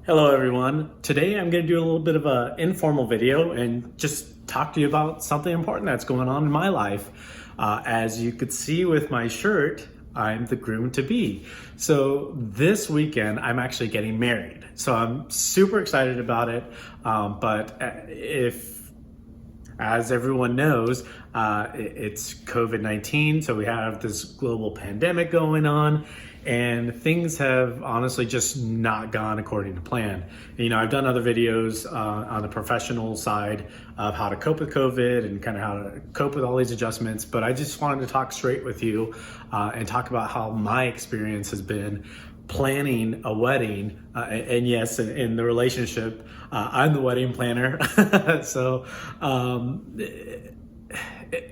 Hello everyone. Today I'm going to do a little bit of an informal video and just talk to you about something important that's going on in my life. As you could see with my shirt, I'm the groom-to-be. So this weekend I'm actually getting married. So I'm super excited about it. As everyone knows, it's COVID-19, so we have this global pandemic going on, and things have honestly just not gone according to plan. You know, I've done other videos on the professional side of how to cope with COVID and kind of how to cope with all these adjustments, but I just wanted to talk straight with you and talk about how my experience has been planning a wedding, and yes, in the relationship, I'm the wedding planner. So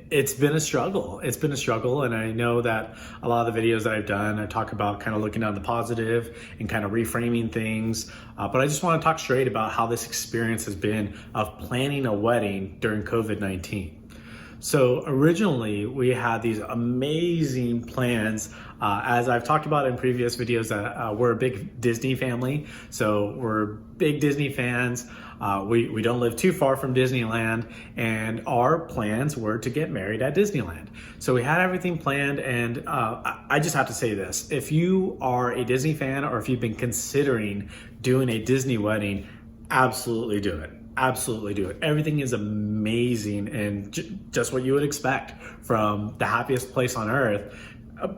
it's been a struggle. It's been a struggle, and I know that a lot of the videos that I've done, I talk about kind of looking on the positive and kind of reframing things. But I just want to talk straight about how this experience has been of planning a wedding during COVID-19. So originally we had these amazing plans. As I've talked about in previous videos, we're a big Disney family. So we're big Disney fans. We don't live too far from Disneyland, and our plans were to get married at Disneyland. So we had everything planned, and I just have to say this. If you are a Disney fan or if you've been considering doing a Disney wedding, absolutely do it. Absolutely do it. Everything is amazing and just what you would expect from the happiest place on earth.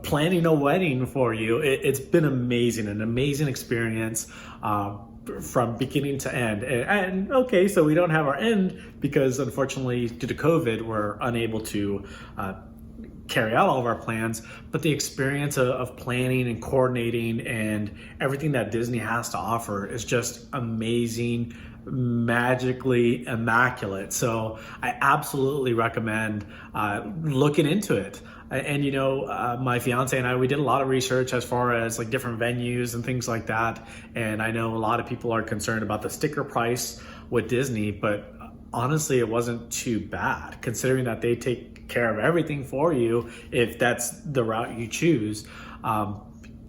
Planning a wedding for you, it's been amazing, an amazing experience from beginning to end. And okay, so we don't have our end because unfortunately due to COVID, we're unable to carry out all of our plans, but the experience of planning and coordinating and everything that Disney has to offer is just amazing, magically immaculate. So I absolutely recommend looking into it. And you know, my fiance and I, we did a lot of research as far as like different venues and things like that. And I know a lot of people are concerned about the sticker price with Disney, but honestly, it wasn't too bad considering that they take care of everything for you if that's the route you choose.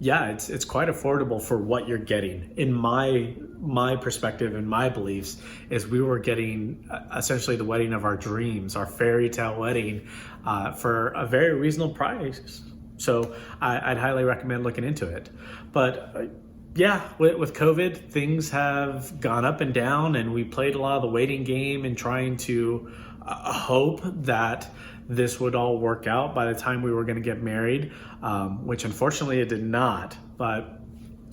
Yeah, it's quite affordable for what you're getting. In my perspective and my beliefs is we were getting essentially the wedding of our dreams, our fairy tale wedding, for a very reasonable price. So I'd highly recommend looking into it. But yeah, with COVID, things have gone up and down, and we played a lot of the waiting game and trying to hope that this would all work out by the time we were going to get married, which unfortunately it did not. But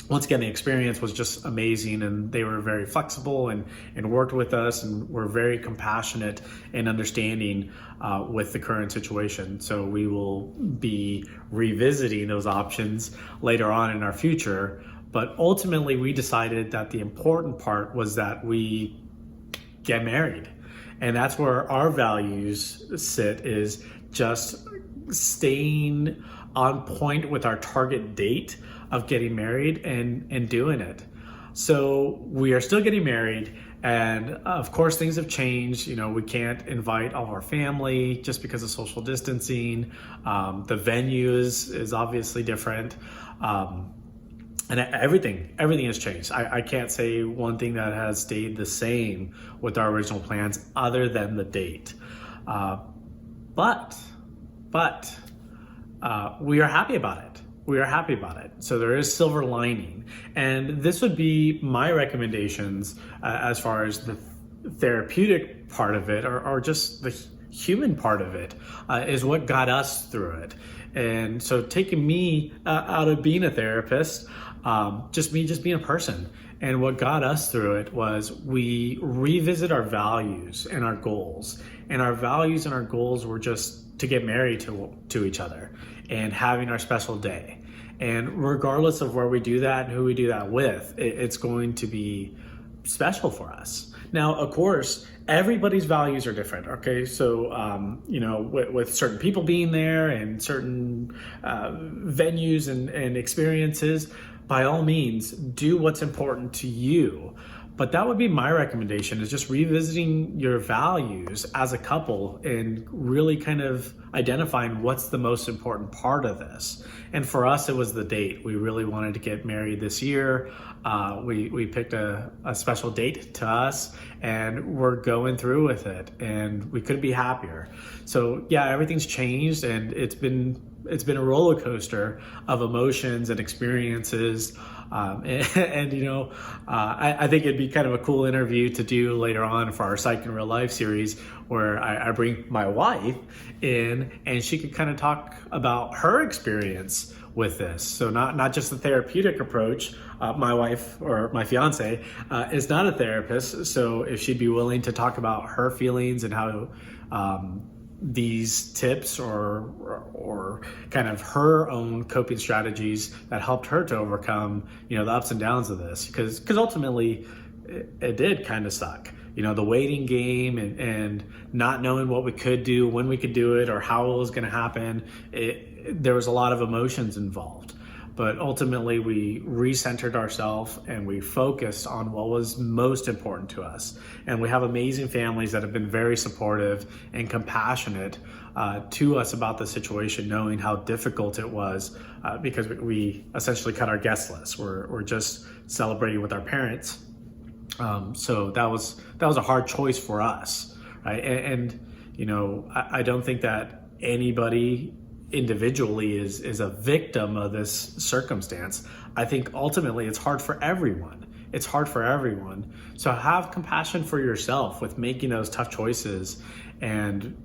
once again, the experience was just amazing, and they were very flexible and worked with us and were very compassionate and understanding with the current situation. So we will be revisiting those options later on in our future. But ultimately, we decided that the important part was that we get married. And that's where our values sit, is just staying on point with our target date of getting married and doing it. So we are still getting married, and of course things have changed. You know, we can't invite all of our family just because of social distancing. The venue is obviously different. And everything has changed. I can't say one thing that has stayed the same with our original plans other than the date. But we are happy about it. We are happy about it. So there is silver lining. And this would be my recommendations as far as the therapeutic part of it, or just the human part of it, is what got us through it. And so taking me out of being a therapist, just being a person. And what got us through it was we revisit our values and our goals. And our values and our goals were just to get married to each other and having our special day. And regardless of where we do that and who we do that with, it's going to be special for us. Now, of course, everybody's values are different, okay? So, you know, with certain people being there and certain venues and experiences, by all means, do what's important to you. But that would be my recommendation, is just revisiting your values as a couple and really kind of identifying what's the most important part of this. And for us, it was the date. We really wanted to get married this year. We picked a special date to us, and we're going through with it, and we couldn't be happier. So yeah, everything's changed, and it's been a roller coaster of emotions and experiences. I think it'd be kind of a cool interview to do later on for our Psych in Real Life series, where I bring my wife in and she could kind of talk about her experience with this. So not just the therapeutic approach. My wife, or my fiance, is not a therapist. So if she'd be willing to talk about her feelings and how these tips or kind of her own coping strategies that helped her to overcome, the ups and downs of this, because ultimately it did kind of suck. The waiting game and not knowing what we could do, when we could do it, or how it was going to happen. There was a lot of emotions involved. But ultimately, we recentered ourselves and we focused on what was most important to us. And we have amazing families that have been very supportive and compassionate to us about the situation, knowing how difficult it was, because we essentially cut our guest list. We're just celebrating with our parents. So that was a hard choice for us, right? And I don't think that anybody individually is a victim of this circumstance. I think ultimately it's hard for everyone. It's hard for everyone. So have compassion for yourself with making those tough choices and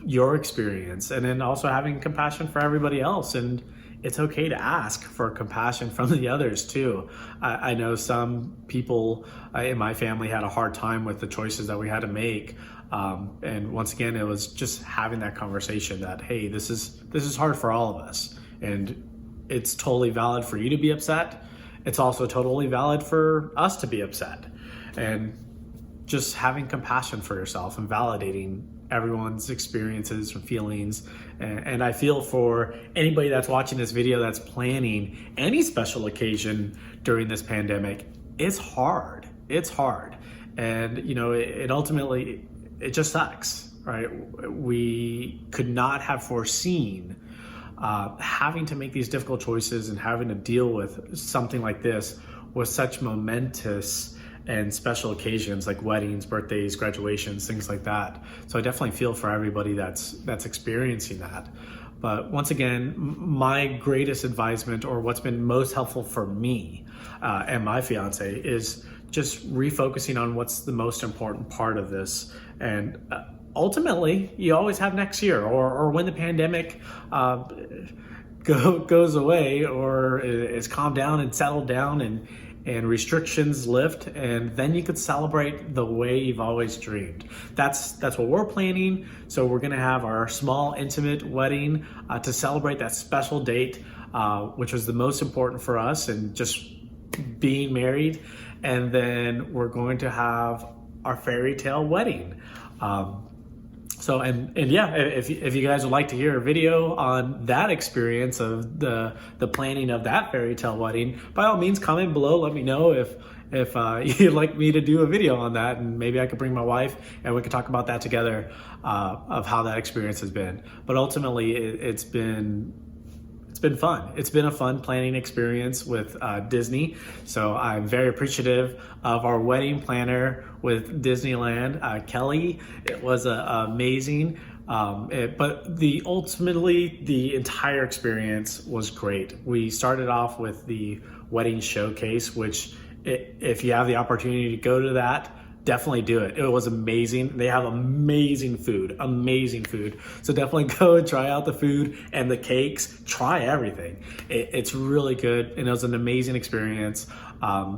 your experience, and then also having compassion for everybody else. And it's okay to ask for compassion from the others too. I know some people in my family had a hard time with the choices that we had to make. And once again, it was just having that conversation that, hey, this is hard for all of us. And it's totally valid for you to be upset. It's also totally valid for us to be upset. And just having compassion for yourself and validating everyone's experiences and feelings. And I feel for anybody that's watching this video that's planning any special occasion during this pandemic, it's hard. It's hard. And, it ultimately, it just sucks, right? We could not have foreseen having to make these difficult choices and having to deal with something like this with such momentous and special occasions like weddings, birthdays, graduations, things like that. So I definitely feel for everybody that's experiencing that. But once again, my greatest advisement, or what's been most helpful for me and my fiance, is just refocusing on what's the most important part of this. And ultimately, you always have next year, or when the pandemic goes away, or is calmed down and settled down, and restrictions lift, and then you could celebrate the way you've always dreamed. That's what we're planning. So we're gonna have our small, intimate wedding to celebrate that special date, which was the most important for us, and just being married. And then we're going to have our fairy tale wedding. If you guys would like to hear a video on that experience of the planning of that fairy tale wedding, by all means, comment below. Let me know if you'd like me to do a video on that, and maybe I could bring my wife and we could talk about that together, of how that experience has been. But ultimately, it's been fun. It's been a fun planning experience with Disney. So I'm very appreciative of our wedding planner with Disneyland, Kelly. It was amazing. But ultimately, the entire experience was great. We started off with the wedding showcase, which if you have the opportunity to go to that, definitely do it. It was amazing. They have amazing food. So definitely go and try out the food and the cakes. Try everything. It's really good, and it was an amazing experience.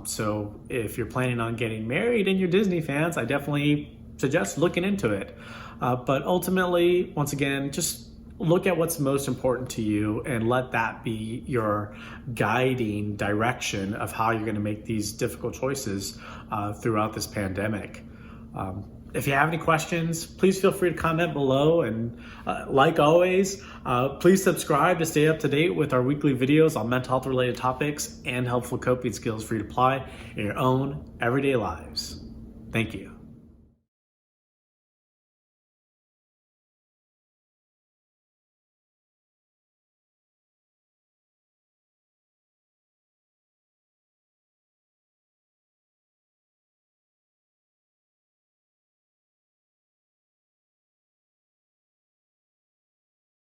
So if you're planning on getting married and you're Disney fans, I definitely suggest looking into it. But ultimately, once again, just look at what's most important to you and let that be your guiding direction of how you're going to make these difficult choices throughout this pandemic. If you have any questions, please feel free to comment below. And like always, please subscribe to stay up to date with our weekly videos on mental health related topics and helpful coping skills for you to apply in your own everyday lives. Thank you.